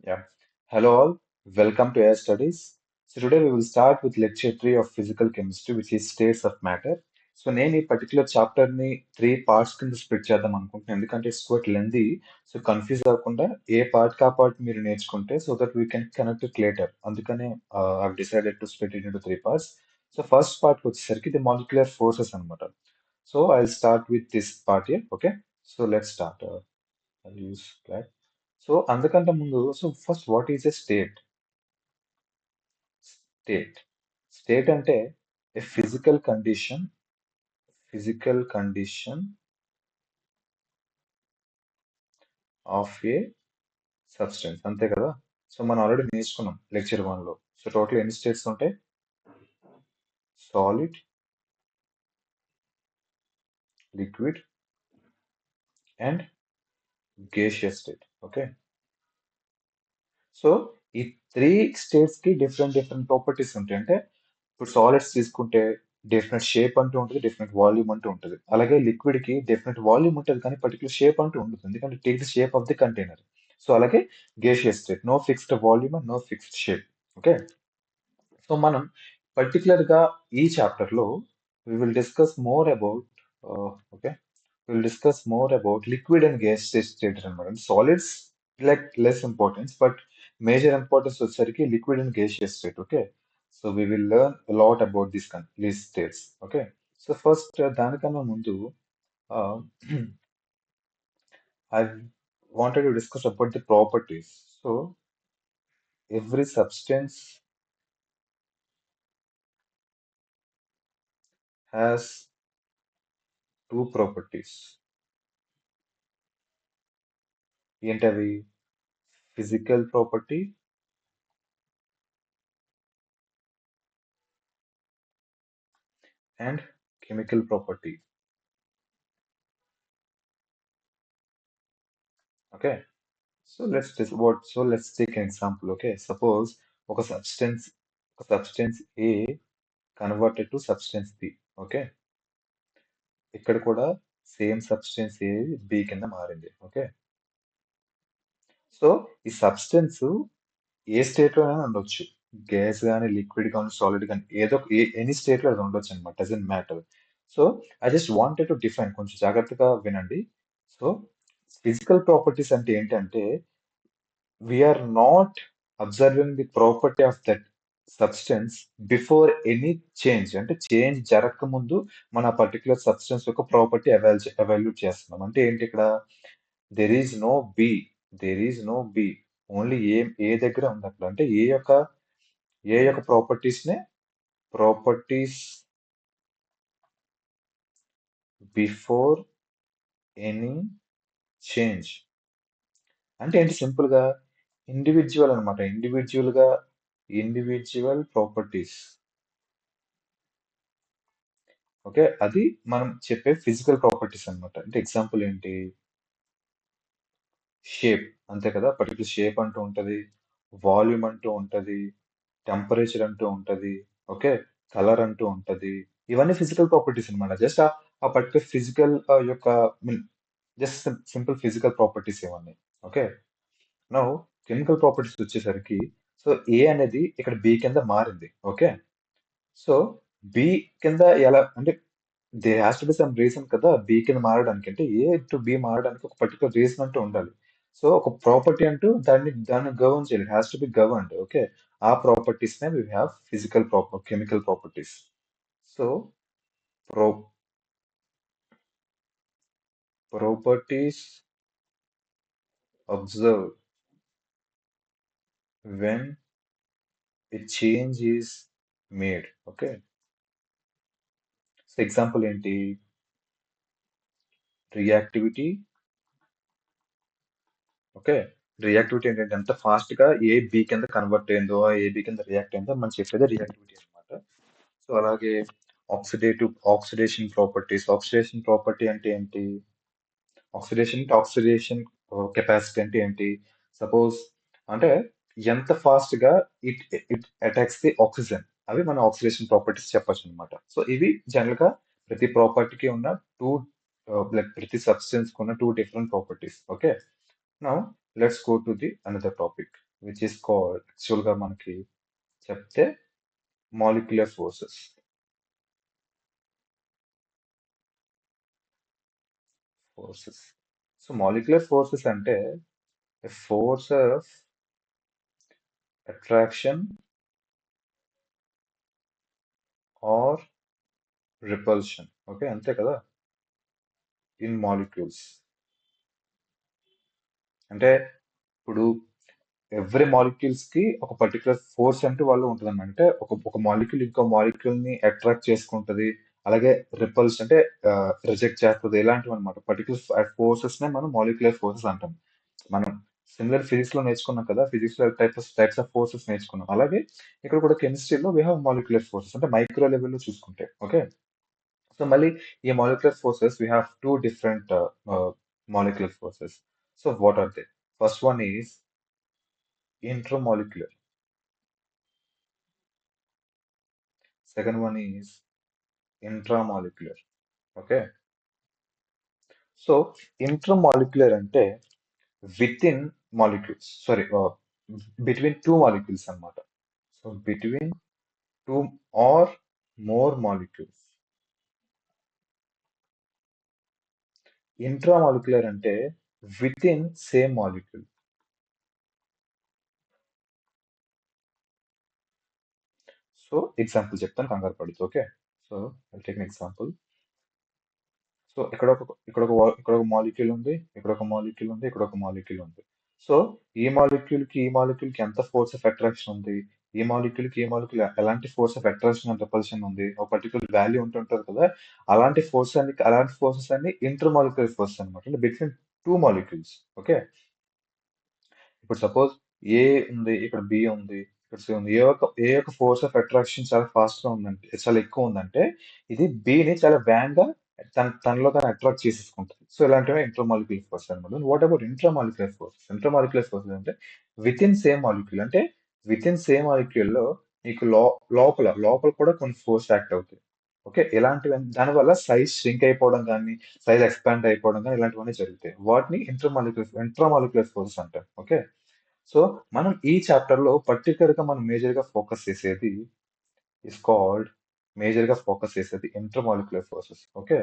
Yeah. Hello all. Welcome to Air Studies. So today we will start with lecture 3 of physical chemistry, which is states of matter. So నేను ఈ particular chapter ని three parts కింద split చేద్దాం అనుకుంటున్నాను ఎందుకంటే it's quite lengthy. So confuse అవ్వకుండా ఏ part కా పార్ట్ మీరు నేర్చుకుంటే so that we can connect it later. అందుకనే I decided to split it into three parts. So first part వచ్చేసరికి ది మాలిక్యులర్ ఫోర్సెస్ అన్నమాట. So I start with this part here. Okay, so let's start. I'll use flat. So అందుకంటే ముందు so first what is a state? State state అంటే a physical condition of a substance, అంతే కదా. So మనం already నేర్చుకున్నాం lecture 1 లో. So total ఎన్ని states ఉంటాయి? Solid, liquid and gaseous state. Okay, so ఈ త్రీ స్టేట్స్ కి డిఫరెంట్ డిఫరెంట్ ప్రాపర్టీస్ ఉంటాయి. అంటే ఇప్పుడు సాలిడ్స్ తీసుకుంటే డెఫినెట్ షేప్ అంటూ ఉంటుంది, డెఫినెట్ వాల్యూమ్ అంటూ ఉంటుంది. అలాగే లిక్విడ్ కి డెఫినెట్ వాల్యూమ్ ఉంటుంది కానీ పర్టికులర్ షేప్ అంటూ ఉంటుంది, ఎందుకంటే take the shape of the container. So అలాగే gaseous state, no fixed volume and no fixed shape. Okay, so మనం పర్టికులర్ గా ఈ చాప్టర్ లో we will discuss more about okay, we'll discuss more about liquid and gas state అనమాట. Solids like less importance, but major importance వచ్చేసరికి liquid and gaseous state. Okay, so we will learn a lot about these states. Okay, so first దానికన్నా ముందు uh, I wanted to discuss about the properties. So every substance has two properties. ఏంటవి? Physical property and chemical property. Okay, so let's take an example. Okay, suppose ఒక substance A converted to substance B. Okay, ఇక్కడ కూడా same substance A B కింద మారింది. Okay, so ఈ substance ఏ state లో అయినా ఉండొచ్చు. గ్యాస్ కానీ, లిక్విడ్ కానీ, సాలిడ్ కానీ, ఏదో ఎనీ స్టేట్ లో అది ఉండొచ్చు అనమాట. Doesn't matter. So I just wanted to define, కొంచెం జాగ్రత్తగా వినండి. సో ఫిజికల్ ప్రాపర్టీస్ అంటే ఏంటంటే we are not observing the property of that substance before any change. అంటే చేంజ్ జరగక ముందు మన పర్టికులర్ సబ్స్టెన్స్ యొక్క ప్రాపర్టీ ఎవాల్యూట్ చేస్తున్నాం. అంటే ఏంటి ఇక్కడ? There is no B, there is no B, only A దగ్గర ఉంది అక్కడ. అంటే ఏ యొక్క ప్రాపర్టీస్ బిఫోర్ ఎనీ చేంజ్. అంటే ఏంటి? సింపుల్ గా ఇండివిజువల్ అనమాట. Individual properties. ఓకే, అది మనం చెప్పే ఫిజికల్ ప్రాపర్టీస్ అన్నమాట. అంటే ఎగ్జాంపుల్ ఏంటి? షేప్, అంతే కదా. పర్టికులర్ షేప్ అంటూ ఉంటది, వాల్యూమ్ అంటూ ఉంటది, టెంపరేచర్ అంటూ ఉంటది. ఓకే, కలర్ అంటూ ఉంటది. ఇవన్నీ ఫిజికల్ ప్రాపర్టీస్ అన్నమాట. జస్ట్ ఆ పర్టికులర్ ఫిజికల్ యొక్క జస్ట్ సింపుల్ ఫిజికల్ ప్రాపర్టీస్ ఇవన్నీ. ఓకే, నౌ కెమికల్ ప్రాపర్టీస్ వచ్చేసరికి సో ఏ అనేది ఇక్కడ బి కింద మారింది. ఓకే, సో బి కింద ఎలా అంటే they has to be some reason కదా బి కింద మారడానికి. అంటే ఏ టు బి మారడానికి ఒక పర్టికులర్ రీజన్ అంటూ ఉండాలి. సో ఒక ప్రాపర్టీ అంటూ దాన్ని గవర్న్ చేయాలి, has to be governed. Okay, ఆ ప్రాపర్టీస్ నే we have chemical properties. So pro properties observe when a change is made. Okay, so example ఏంటి? రియాక్టివిటీ. ఓకే, రియాక్టివిటీ ఏంటంటే ఎంత ఫాస్ట్ గా ఏ బి కింద కన్వర్ట్ అయిందో, ఏ బి కింద react అయిందో మనం చెప్పేది రియాక్టివిటీ అన్నమాట. సో అలాగే ఆక్సిడేషన్ ప్రాపర్టీస్. ఆక్సిడేషన్ ప్రాపర్టీ అంటే ఏంటి? ఆక్సిడేషన్ కెపాసిటీ అంటే ఏంటి? సపోజ్ అంటే ఎంత ఫాస్ట్ గా it it attacks the oxygen, అవి మన ఆక్సిడేషన్ ప్రాపర్టీస్ చెప్పొచ్చు అనమాట. సో ఇవి జనరల్ గా ప్రతి ప్రాపర్టీకి ఉన్న టూ, లైక్ ప్రతి సబ్స్టెన్స్ కు ఉన్న two different properties. Okay, now let's go to the another topic. Which is called యాక్చువల్గా మనకి చెప్తే molecular forces. Forces so molecular forces అంటే force of attraction or repulsion. Okay, అంతే కదా, ఇన్ మాలిక్యూల్స్. అంటే ఇప్పుడు ఎవ్రీ మాలిక్యూల్స్ కి ఒక పర్టికులర్ ఫోర్స్ అంటూ వాళ్ళు ఉంటుంది. అంటే ఒక మాలిక్యూల్ ఇంకో మాలిక్యూల్ ని అట్రాక్ట్ చేసుకుంటది, అలాగే రిపల్స్ అంటే రిజెక్ట్ చేస్తుంది, ఇలాంటివి అనమాట. పర్టికులర్ ఫోర్సెస్ నే మనం మాలిక్యులర్ ఫోర్సెస్ అంటాం. మనం సిమిలర్ ఫిజిక్స్ లో నేర్చుకున్నాం కదా, ఫిజిక్స్ లో టైప్స్ ఆఫ్ ఫోర్సెస్ నేర్చుకున్నాం. అలాగే ఇక్కడ కూడా కెమిస్ట్రీలో వీ హ్యావ్ మాలిక్యులర్ ఫోర్సెస్, అంటే మైక్రో లెవెల్లో చూసుకుంటే. ఓకే, సో మళ్ళీ ఈ molecular forces we have two different molecular forces. So what are they? First one is intramolecular. Second one is intramolecular. Okay. So intramolecular అంటే within molecules. Sorry, between two molecules అన్నమాట. So between two or more molecules. Intramolecular అంటే within same molecule. So example చెప్తాను, కంగారు పడుతూ. Okay, so I'll take an example. So ఇక్కడ ఒక molecule ఉంది, ఇక్కడ ఒక మాలిక్యూల్ ఉంది, ఇక్కడ ఒక మాలిక్యూల్ ఉంది. సో ఈ మాలిక్యూల్ కి ఎంత ఫోర్స్ ఆఫ్ అట్రాక్షన్ ఉంది, ఈ మాలిక్యూల్ ఎలాంటి force of attraction and repulsion ఉంది, ఒక పర్టికులర్ వాల్యూ ఉంటుంటది కదా. అలాంటి ఫోర్సెస్ అన్ని ఇంటర్ మాలిక్యులర్ ఫోర్స్ అనమాట, అంటే బిట్వీన్ టూ మాలిక్యూల్స్. ఓకే, ఇప్పుడు సపోజ్ ఏ ఉంది, ఇక్కడ బి ఉంది, ఇక్కడ సి ఉంది. ఏ యొక్క ఫోర్స్ ఆఫ్ అట్రాక్షన్ చాలా ఫాస్ట్ గా ఉందంటే, చాలా ఎక్కువ ఉందంటే, ఇది బి ని చాలా వేగంగా తనలో తను అట్రాక్ట్ చేసేసుకుంటుంది. సో ఇలాంటివి ఇంటర్మాలిక్యులర్ ఫోర్స్ అనమాట. What about intramolecular force? Intramolecular force అంటే విత్ ఇన్ సేమ్ మాలిక్యూల్, అంటే విత్ ఇన్ సేమ్ మాలిక్యూల్ లో నీకు లోపల లోపల కూడా కొన్ని ఫోర్స్ యాక్ట్ అవుతాయి. ఓకే, ఇలాంటివి దానివల్ల సైజ్ ష్రింక్ అయిపోవడం కానీ, సైజ్ ఎక్స్పాండ్ అయిపోవడం కానీ, ఇలాంటివన్నీ జరుగుతాయి. వాటిని ఇంట్రామాలిక్యులర్ ఫోర్సెస్ అంటారు. ఓకే, సో మనం ఈ చాప్టర్ లో పర్టికులర్ గా మనం మేజర్ గా ఫోకస్ చేసేది ఇంటర్మాలిక్యులర్ ఫోర్సెస్. ఓకే,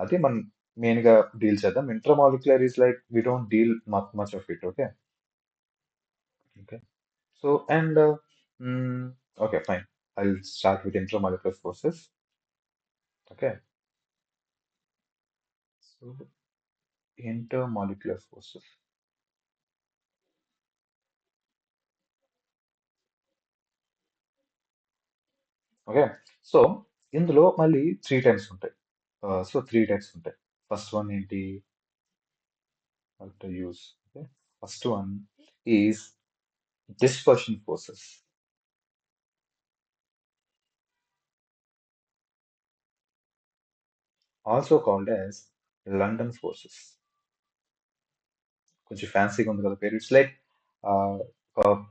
అది మనం మెయిన్ గా డీల్ చేద్దాం. Intermolecular is like we don't deal much of it. Okay. Okay, so and okay fine, I will start with intermolecular forces. Okay, so intermolecular forces. Okay, so ఇందులో మళ్ళీ three types ఉంటాయి. So three types ఉంటాయి. First one ఏంటి? to use. Okay. First one is dispersion forces, also called as London forces. కొంచెం ఫ్యాన్సీగా ఉంది కదా పేరు. ఇట్స్ లైక్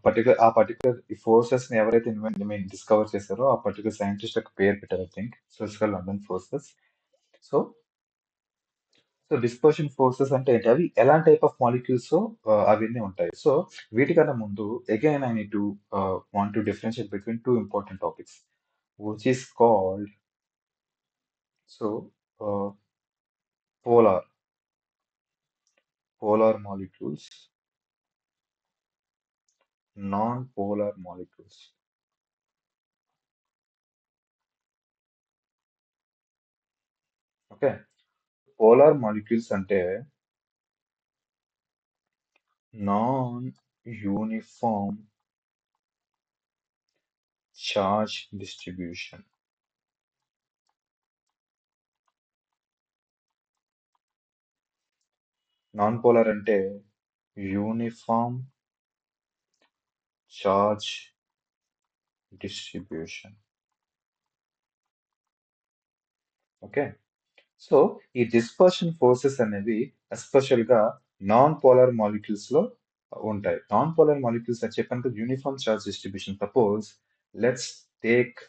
పర్టికులర్ ఈ ఫోర్సెస్ ని ఎవరైతే డిస్కవర్ చేశారో ఆ పర్టికులర్ సైంటిస్ట్ యొక్క పేరు పెట్టారు, I think. So it's called London forces. So so dispersion forces అంటే ఏంటి, అవి ఎలాంటి టైప్ ఆఫ్ మాలిక్యూల్స్ అవన్నీ ఉంటాయి. సో వీటికన్నా ముందు again I need to want to differentiate between two important topics, which is called so polar polar molecules, non-polar molecules. Okay, polar molecules అంటే non uniform charge distribution. Non polar అంటే uniform charge distribution. Okay, so ఈ dispersion forces అనేవి special గా non polar molecules లో ఉంటాయి. Non polar molecules అని చెప్పాను, uniform charge distribution. Suppose let's take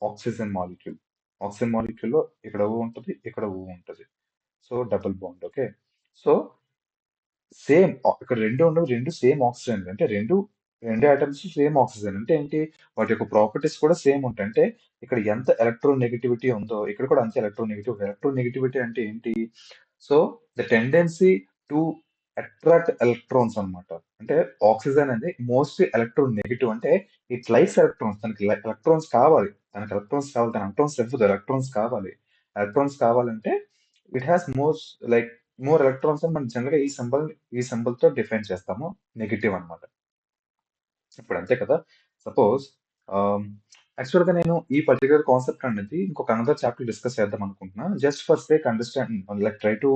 oxygen molecule. Oxygen molecule లో ఇక్కడ ఓ ఉంటుంది, ఇక్కడ ఓ ఉంటుంది. So double bond. Okay, so same ఇక్కడ రెండు ఉండవు, రెండు సేమ్ ఆక్సిజన్ అంటే రెండు రెండు ఆటమ్స్ సేమ్ ఆక్సిజన్ అంటే ఏంటి, వాటి యొక్క ప్రాపర్టీస్ కూడా సేమ్ ఉంటాయి. అంటే ఇక్కడ ఎంత ఎలక్ట్రోనెగటివిటీ ఉందో ఇక్కడ కూడా అంతే ఎలక్ట్రోనెగటివ్. ఎలక్ట్రోనెగటివిటీ అంటే ఏంటి, so the tendency to attract electrons అన్నమాట. అంటే ఆక్సిజన్ అనేది మోస్ట్లీ ఎలక్ట్రోన్ నెగిటివ్, అంటే ఇట్ లైక్స్ ఎలక్ట్రాన్స్, తనకి ఎలక్ట్రాన్స్ కావాలి, తనకి ఎలక్ట్రాన్స్ కావాలి, తన ఎలక్ట్రాన్స్ ఇవ్వదు, ఎలక్ట్రాన్స్ కావాలి. ఎలక్ట్రాన్స్ కావాలంటే it has most like more electrons అని మనం జనరల్ గా ఈ సింబల్ తో డిఫైన్ చేస్తాము, నెగిటివ్ అన్నమాట. ఇప్పుడు అంతే కదా. సపోజ్ యాక్చువల్ గా నేను ఈ పర్టికులర్ కాన్సెప్ట్ అనేది ఇంకొక అనదర్ చాప్టర్ డిస్కస్ చేద్దాం అనుకుంటున్నా. Just for sake understand like try to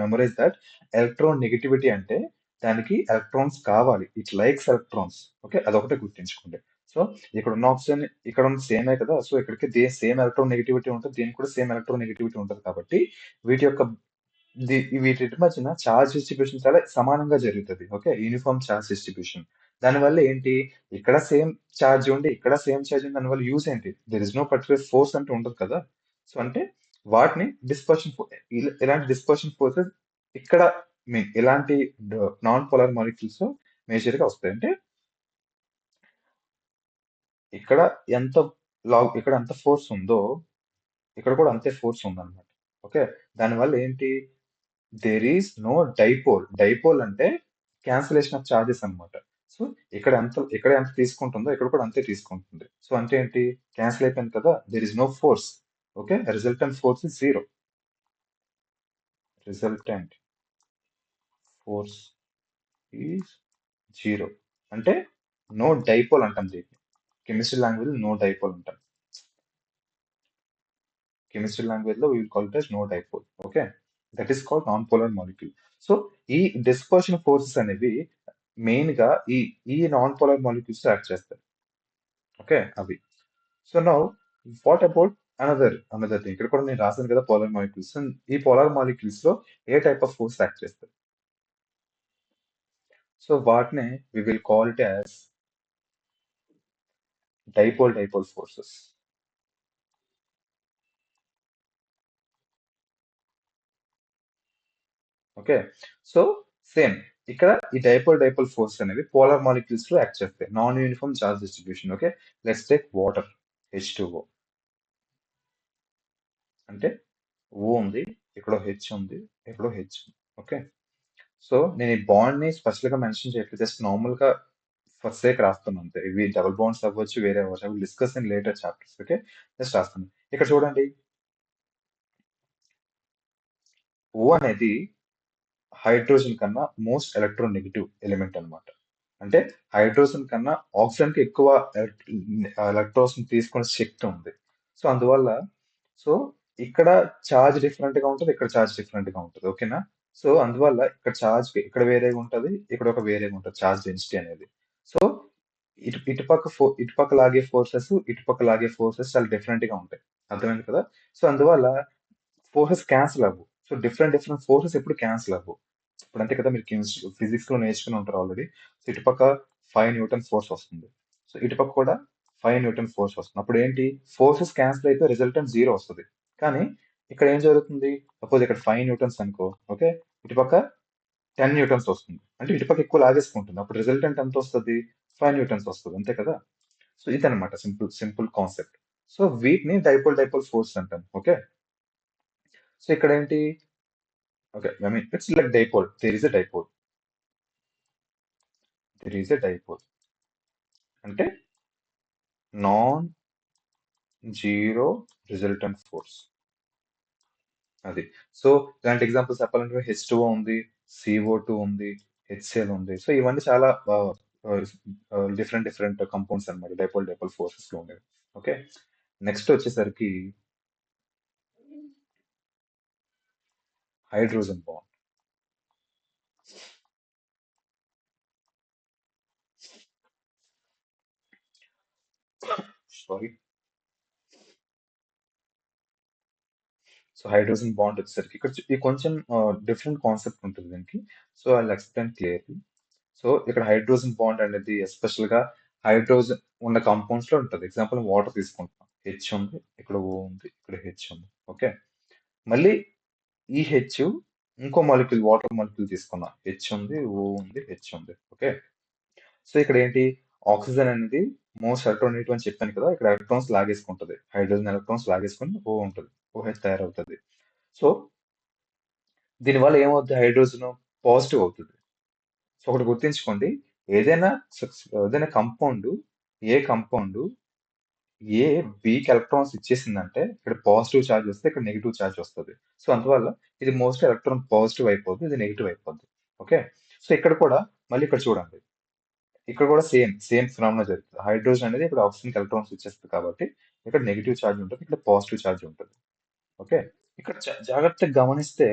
memorize that electron negativity అంటే దానికి ఎలక్ట్రాన్స్ కావాలి, ఇట్ లైక్స్ ఎలక్ట్రాన్స్. ఓకే, అదొకటే గుర్తుంచుకోండి. సో ఇక్కడ ఉన్న ఆప్షన్ ఇక్కడ ఉన్న సేమే కదా, సో ఇక్కడికి సేమ్ ఎలక్ట్రాన్ నెగిటివిటీ ఉంటుంది, దీనికి కూడా సేమ్ ఎలక్ట్రాన్ నెగిటివిటీ ఉంటుంది కాబట్టి వీటి యొక్క వీటి మధ్యన చార్జ్ డిస్ట్రిబ్యూషన్ చాలా సమానంగా జరుగుతుంది. Okay, uniform charge distribution. దానివల్ల ఏంటి, ఇక్కడ సేమ్ ఛార్జ్ ఉండి ఇక్కడ సేమ్ ఛార్జ్ ఉంది, దానివల్ల యూజ్ ఏంటి, there is no particular force అంటూ ఉండదు కదా. సో అంటే వాటిని డిస్పర్షన్, ఇలాంటి డిస్పర్షన్ ఫోర్సెస్ ఇక్కడ మీన్ ఇలాంటి నాన్ పోలార్ మాలిక్యూల్స్ మేజర్ గా వస్తాయి. అంటే ఇక్కడ ఎంత ఇక్కడ ఎంత ఫోర్స్ ఉందో ఇక్కడ కూడా అంతే ఫోర్స్ ఉందన్నమాట. ఓకే, దానివల్ల ఏంటి, there is no dipole. Dipole అంటే క్యాన్సిలేషన్ ఆఫ్ చార్జెస్ అన్నమాట. సో ఇక్కడ ఎంత తీసుకుంటుందో ఇక్కడ కూడా అంతే తీసుకుంటుంది. సో అంటే ఏంటి, క్యాన్సిల్ అయిపోయింది కదా, there is no force. Okay, resultant force is zero. Resultant force is zero. అంటే నో డైపోల్ అంటాం దీన్ని, కెమిస్ట్రీ లాంగ్వేజ్ నో డైపోల్ అంటాం. కెమిస్ట్రీ లాంగ్వేజ్ లో we will call it as no dipole. Okay, that is called non polar molecule. So ఈ dispersion forces అనేవి main గా ఈ non polar molecules act చేస్తాయి. ఓకే, అవి. So now what about another thing, ఇక్కడ కూడా నేను రాశాను కదా పోలార్ మాలిక్యూల్స్. ఈ పోలార్ మాలిక్యూల్స్ లో ఏ టైప్ ఆఫ్ ఫోర్స్ యాక్ట్ చేస్తాయి, సో వాటిని we will call it as dipole forces. Okay, so same ఇక్కడ ఈ డైపోల్ ఫోర్స్ అనేవి పోలార్ మాలిక్యూల్స్ లో యాక్ట్ చేస్తాయి, non uniform charge distribution. Okay, let's take water, H2O. అంటే O ఉంది, ఇక్కడ హెచ్ ఉంది, ఇక్కడ హెచ్ ఉంది. ఓకే, సో నేను ఈ బాండ్ ని స్పెషల్ గా మెన్షన్ చేయట్లేదు, జస్ట్ నార్మల్ గా ఫస్ట్ సేక్ రాస్తున్నాను అంతే. ఇవి డబుల్ బాండ్స్ అవ్వచ్చు, వేరే అవ్వచ్చు, అవి discuss in later chapters. Okay, just రాస్తున్నాను. ఇక్కడ చూడండి, O అనేది హైడ్రోజన్ కన్నా మోస్ట్ ఎలక్ట్రోనెగటివ్ ఎలిమెంట్ అన్నమాట. అంటే హైడ్రోజన్ కన్నా ఆక్సిజన్ కి ఎక్కువ ఎలక్ట్రాన్స్ తీసుకునే శక్తి ఉంది. సో అందువల్ల, సో ఇక్కడ చార్జ్ డిఫరెంట్ గా ఉంటుంది, ఇక్కడ చార్జ్ డిఫరెంట్ గా ఉంటుంది. ఓకేనా, సో అందువల్ల ఇక్కడ చార్జ్ ఇక్కడ వేరేగా ఉంటుంది, ఇక్కడ ఒక వేరేగా ఉంటుంది చార్జ్ డెన్సిటీ అనేది. సో ఇటుపక్క లాగే ఫోర్సెస్, ఇటుపక్క లాగే ఫోర్సెస్ చాలా డిఫరెంట్ గా ఉంటాయి. అర్థమైంది కదా. సో అందువల్ల ఫోర్సెస్ క్యాన్సిల్ అవ్వు. సో డిఫరెంట్ ఫోర్సెస్ ఎప్పుడు క్యాన్సిల్ అవ్వు. ఇప్పుడు అంతే కదా, మీరు ఫిజిక్స్ లో నేర్చుకుని ఉంటారు ఆల్రెడీ. సో ఇటుపక్క 5 న్యూటన్ ఫోర్స్ వస్తుంది, సో ఇటుపక్క కూడా 5 న్యూటన్ ఫోర్స్ వస్తుంది. అప్పుడు ఏంటి, ఫోర్సెస్ క్యాన్సిల్ అయితే రిజల్టెంట్ జీరో వస్తుంది. కానీ ఇక్కడ ఏం జరుగుతుంది, సపోజ్ ఇక్కడ 5 న్యూటన్స్ అనుకో. ఓకే, ఇటుపక్క 10 న్యూటన్స్ వస్తుంది, అంటే ఇటుపక్క ఎక్కువ లాగేసుకుంటుంది, అప్పుడు రిజల్టెంట్ ఎంత వస్తుంది, 5 న్యూటన్స్ వస్తుంది. అంతే కదా. సో ఇదన్నమాట సింపుల్ సింపుల్ కాన్సెప్ట్. సో వీటిని డైపోల్ ఫోర్స్ అంటాం. ఓకే, సో ఇక్కడ ఏంటి, okay I mean it's like dipole, there is a dipole, there is a dipole అంటే నాన్ జీరో రిజల్టెంట్ ఫోర్స్. అది. సో ఇలాంటి ఎగ్జాంపుల్స్ చెప్పాలంటే H2O ఉంది, CO2 ఉంది, HCl ఉంది. సో ఇవన్నీ చాలా డిఫరెంట్ కంపౌండ్స్ అన్నమాట, డైపోల్ ఫోర్సెస్ లో ఉండేవి. ఓకే, నెక్స్ట్ వచ్చేసరికి hydrogen bond. Sorry. So hydrogen bond వచ్చేసరికి ఇక్కడ ఈ కొంచెం డిఫరెంట్ కాన్సెప్ట్ ఉంటుంది దీనికి. So I explain clearly. So ఇక్కడ హైడ్రోజన్ బాండ్ అనేది ఎస్పెషల్ గా హైడ్రోజన్ ఉన్న కాంపౌండ్స్ లో ఉంటుంది. ఎగ్జాంపుల్ వాటర్ తీసుకుంటాం, హెచ్ ఉంది, ఇక్కడ O ఉంది, ఇక్కడ హెచ్ ఉంది. ఓకే, మళ్ళీ ఈ హెచ్ ఇంకో మాలిక్యూల్ వాటర్ మాలిక్యూల్ తీసుకున్నా, హెచ్ ఉంది, ఓ ఉంది, హెచ్ ఉంది. ఓకే. సో ఇక్కడ ఏంటి, ఆక్సిజన్ అనేది మోస్ట్ ఎలక్ట్రోనెగేటివ్ అని చెప్పాను కదా, ఇక్కడ ఎలక్ట్రాన్స్ లాగేసుకుంటది, హైడ్రోజన్ ఎలక్ట్రాన్స్ లాగేసుకుని ఓ ఉంటుంది, ఓహెచ్ తయారవుతుంది. సో దీనివల్ల ఏమవుతుంది, హైడ్రోజన్ పాజిటివ్ అవుతుంది. సో ఒకటి గుర్తుంచుకోండి, ఏదైనా ఏదైనా కంపౌండ్, ఏ కంపౌండ్ ఏ వీక్ ఎలక్ట్రాన్స్ ఇచ్చేసిందంటే ఇక్కడ పాజిటివ్ ఛార్జ్ వస్తే ఇక్కడ నెగిటివ్ ఛార్జ్ వస్తుంది. సో అందువల్ల ఇది మోస్ట్ ఎలక్ట్రాన్ పాజిటివ్ అయిపోద్ది, ఇది నెగిటివ్ అయిపోద్ది. ఓకే. సో ఇక్కడ కూడా మళ్ళీ ఇక్కడ చూడండి, ఇక్కడ కూడా సేమ్ సేమ్ ఫినామినా జరుగుతుంది. హైడ్రోజన్ అనేది ఇక్కడ ఆక్సిజన్ ఎలక్ట్రాన్స్ ఇచ్చేస్తుంది కాబట్టి ఇక్కడ నెగిటివ్ ఛార్జ్ ఉంటుంది, ఇక్కడ పాజిటివ్ ఛార్జ్ ఉంటుంది. ఓకే. ఇక్కడ జాగ్రత్తగా గమనిస్తే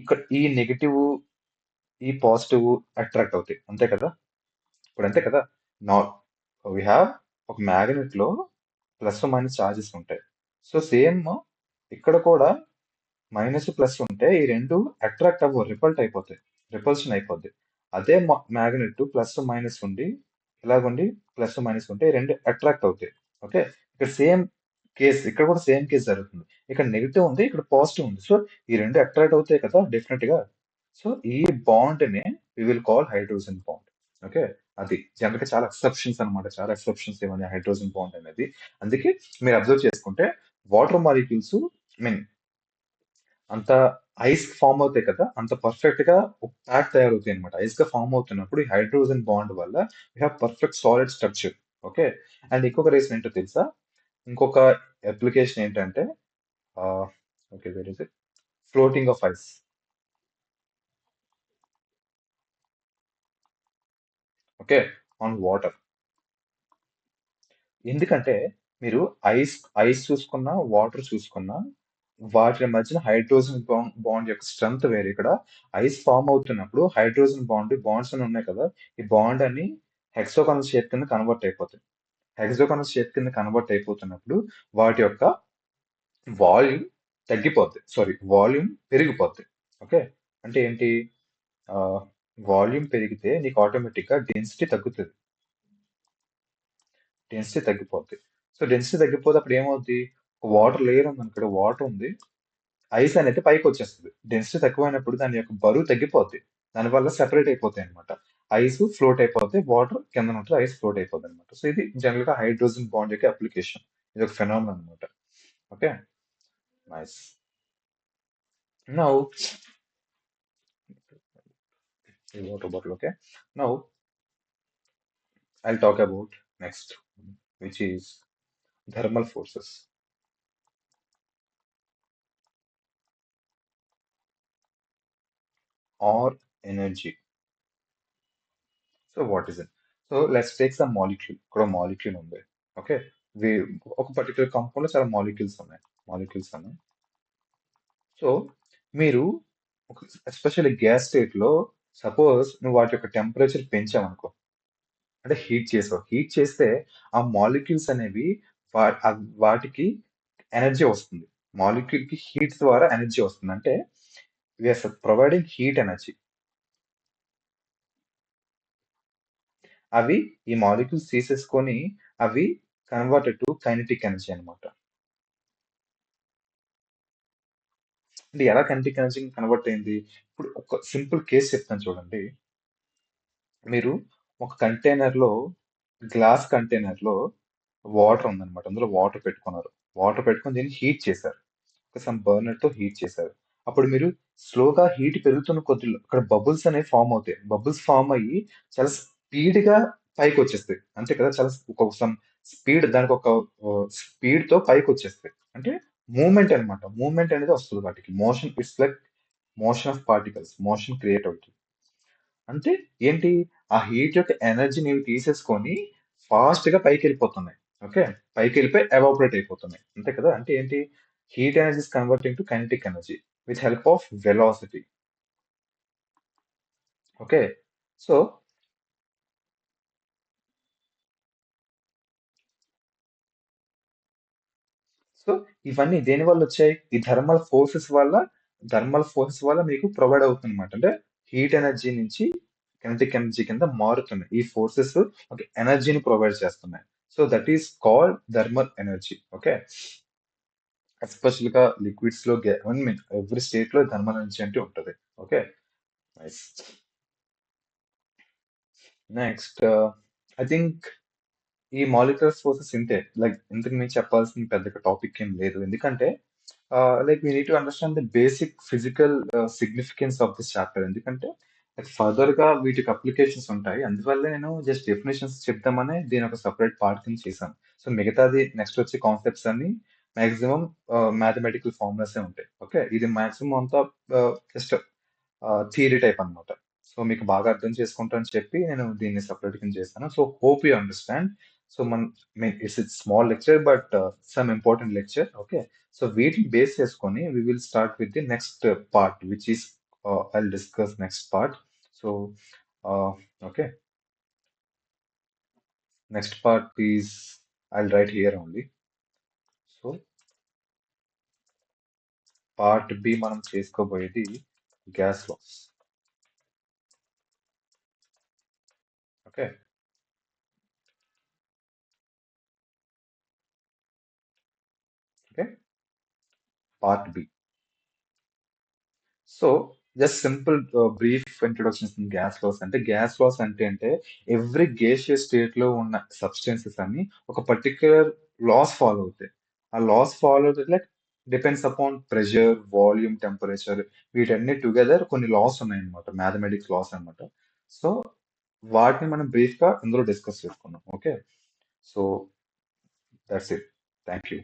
ఇక్కడ ఈ నెగిటివ్ ఈ పాజిటివ్ అట్రాక్ట్ అవుతాయి, అంతే కదా. ఇప్పుడు అంతే కదా. నాట్ వీ హ్యావ్ ఒక మ్యాగ్నెట్ లో ప్లస్ మైనస్ ఛార్జెస్ ఉంటాయి. సో సేమ్ ఇక్కడ కూడా మైనస్ ప్లస్ ఉంటే ఈ రెండు అట్రాక్ట్ అవ్వవు, రిపల్ట్ అయిపోతాయి, రిపల్షన్ అయిపోద్ది. అదే మ్యాగ్నెట్ ప్లస్ మైనస్ ఉండి ఇలాగుండి ప్లస్ మైనస్ ఉంటే ఈ రెండు అట్రాక్ట్ అవుతాయి. ఓకే. ఇక్కడ సేమ్ కేస్, ఇక్కడ కూడా సేమ్ కేస్ జరుగుతుంది. ఇక్కడ నెగిటివ్ ఉంది, ఇక్కడ పాజిటివ్ ఉంది. సో ఈ రెండు అట్రాక్ట్ అవుతాయి కదా డెఫినెట్ గా. సో ఈ బాండ్ ని we will call hydrogen bond. Okay. అది జనరల్ గా చాలా ఎక్సెప్షన్స్ అన్నమాట, చాలా ఎక్సెప్షన్స్ ఏమని హైడ్రోజన్ బాండ్ అనేది. అందుకే మీరు అబ్జర్వ్ చేసుకుంటే వాటర్ మాలిక్యూల్స్ మీన్ అంత ఐస్ ఫామ్ అవుతాయి కదా, అంత పర్ఫెక్ట్ గా ఒక ప్యాక్ తయారవుతాయి అనమాట. ఐస్ గా ఫామ్ అవుతున్నప్పుడు ఈ హైడ్రోజన్ బాండ్ వల్ల we have perfect solid structure. Okay. And ఇంకొక రీజన్ ఏంటో తెలుసా, ఇంకొక అప్లికేషన్ ఏంటంటే okay where is it, floating of ice. Okay. On water. ఎందుకంటే మీరు ఐస్ ఐస్ చూసుకున్నా వాటర్ చూసుకున్నా వాటి మధ్యన హైడ్రోజన్ బాండ్ యొక్క స్ట్రెంత్ వేరే. ఇక్కడ ఐస్ ఫామ్ అవుతున్నప్పుడు హైడ్రోజన్ బాండ్స్ అని ఉన్నాయి కదా, ఈ బాండ్ అని హెక్సోగనల్ షేప్ కింద కన్వర్ట్ అయిపోతాయి. హెక్సోగనల్ షేప్ కింద కన్వర్ట్ అయిపోతున్నప్పుడు వాటి యొక్క వాల్యూమ్ తగ్గిపోద్ది, సారీ వాల్యూమ్ పెరిగిపోద్ది. ఓకే. అంటే ఏంటి, వాల్యూమ్ పెరిగితే నీకు ఆటోమేటిక్ గా డెన్సిటీ తగ్గుతుంది, డెన్సిటీ తగ్గిపోద్ది. సో డెన్సిటీ తగ్గిపోతే అప్పుడు ఏమవుద్ది, వాటర్ లేయర్ ఉంది అనుకో, వాటర్ ఉంది, ఐస్ అనేది పైకి వచ్చేస్తుంది. డెన్సిటీ తక్కువైనప్పుడు దాని యొక్క బరువు తగ్గిపోద్ది, దానివల్ల సెపరేట్ అయిపోతాయి అనమాట. ఐస్ ఫ్లోట్ అయిపోతే వాటర్ కింద ఉంటుంది, ఐస్ ఫ్లోట్ అయిపోద్ది అనమాట. సో ఇది జనరల్ గా హైడ్రోజన్ బాండ్ యొక్క అప్లికేషన్, ఇది ఒక ఫెనామినల్ అనమాట. ఓకే. నైస్. నౌ ఈ water bottle. Okay. Now I'll talk about next, which is thermal forces or energy. So what is it? So let's take some molecule. ఇక్కడ molecule ఉంది. Okay. ఒక particular compound లో చాలా molecules ఉన్నాయి. So మీరు especially gas state లో suppose నువ్వు వాటి యొక్క టెంపరేచర్ పెంచావనుకో, అంటే హీట్ చేస్తే ఆ మాలిక్యూల్స్ అనేవి వాటికి ఎనర్జీ వస్తుంది. మాలిక్యూల్ కి హీట్ ద్వారా ఎనర్జీ వస్తుంది, అంటే వీఆర్ ప్రొవైడింగ్ హీట్ ఎనర్జీ. అవి ఈ మాలిక్యూల్స్ తీసేసుకొని అవి కన్వర్టెడ్ టు కైనెటిక్ ఎనర్జీ అనమాట. అంటే ఎలా కైనెటిక్ ఎనర్జీ కన్వర్ట్ అయింది, ఇప్పుడు ఒక సింపుల్ కేస్ చెప్తాను చూడండి. మీరు ఒక కంటైనర్ లో, గ్లాస్ కంటైనర్ లో వాటర్ ఉందన్నమాట, అందులో వాటర్ పెట్టుకున్నారు, వాటర్ పెట్టుకొని దీన్ని హీట్ చేశారు, సమ్ బర్నర్ తో హీట్ చేశారు. అప్పుడు మీరు స్లోగా హీట్ పెరుగుతున్న కొద్దిలో అక్కడ బబుల్స్ అనేవి ఫామ్ అవుతాయి, బబుల్స్ ఫామ్ అయ్యి చాలా స్పీడ్ గా పైకి వచ్చేస్తాయి, అంతే కదా. చాలా ఒక సమ్ స్పీడ్, దానికి ఒక స్పీడ్ తో పైకి వచ్చేస్తాయి. అంటే మూమెంట్ అన్నమాట, మూమెంట్ అనేది వస్తుంది వాటికి, motion. It's like motion of particles, motion create అవుతుంది. అంటే ఏంటి, ఆ హీట్ యొక్క ఎనర్జీ నీవు తీసేసుకొని ఫాస్ట్ గా పైకి వెళ్ళిపోతున్నాయి. ఓకే. పైకి వెళ్ళిపోయి ఎవాపరేట్ అయిపోతున్నాయి, అంతే కదా. అంటే ఏంటి, heat energy is converting to kinetic energy with help of velocity. Okay. So so ఇవన్నీ దేని వల్ల వచ్చాయి, ఈ థర్మల్ ఫోర్సెస్ వల్ల మీకు ప్రొవైడ్ అవుతుంది అనమాట. అంటే హీట్ ఎనర్జీ నుంచి కెనెటిక్ ఎనర్జీ కింద మారుతున్నాయి ఈ ఫోర్సెస్, ఒక ఎనర్జీని ప్రొవైడ్ చేస్తున్నాయి. So that is called thermal energy. Okay. Special గా లిక్విడ్స్ లో ఐ మీన్ ఎవ్రీ స్టేట్ లో థర్మల్ ఎనర్జీ అంటే ఉంటుంది. Okay, nice. Next I think ఈ మాలిక్యులర్ ఫోర్సెస్ ఇంతే, లైక్ ఇంతకు మించి చెప్పాల్సిన పెద్ద టాపిక్ ఏం లేదు. ఎందుకంటే like we need to understand the basic physical significance of this chapter. ఎందుకంటే ఫర్దర్ గా వీటికి అప్లికేషన్స్ ఉంటాయి. అందువల్ల నేను జస్ట్ డెఫినేషన్స్ చెప్తామని దీని ఒక సపరేట్ పార్ట్ కింద చేశాను. సో మిగతాది నెక్స్ట్ వచ్చే కాన్సెప్ట్స్ అన్ని మాక్సిమం మ్యాథమెటికల్ ఫార్ములాస్ ఉంటాయి. ఓకే, ఇది మాక్సిమం అంతా జస్ట్ థియరీ టైప్ అన్నమాట. సో మీకు బాగా అర్థం చేసుకుంటారని చెప్పి నేను దీన్ని సపరేట్ కింద చేస్తాను. So hope you understand. So మన it's small lecture but some important lecture. Okay, so వీటిని బేస్ చేసుకొని we will start with the next part, which is I'll discuss next part. So uh, okay, next part is I'll write here only. So part B మనం చేసుకోబోయేది gas laws. Okay, okay, part B. So just simple brief introduction in gas laws. అంటే gas laws అంటే every gaseous state లో ఉన్న substances అన్ని ఒక particular loss follow అవుతాయి. ఆ లాస్ ఫాలో అవుతుంది like depends upon pressure, volume, temperature. వీటన్ని టుగెదర్ కొన్ని లాస్ ఉన్నాయన్నమాట, మ్యాథమెటిక్స్ లాస్ అన్నమాట. సో వాటిని మనం బ్రీఫ్ గా ఇందులో డిస్కస్ చేసుకున్నాం. Okay, so that's it. Thank you.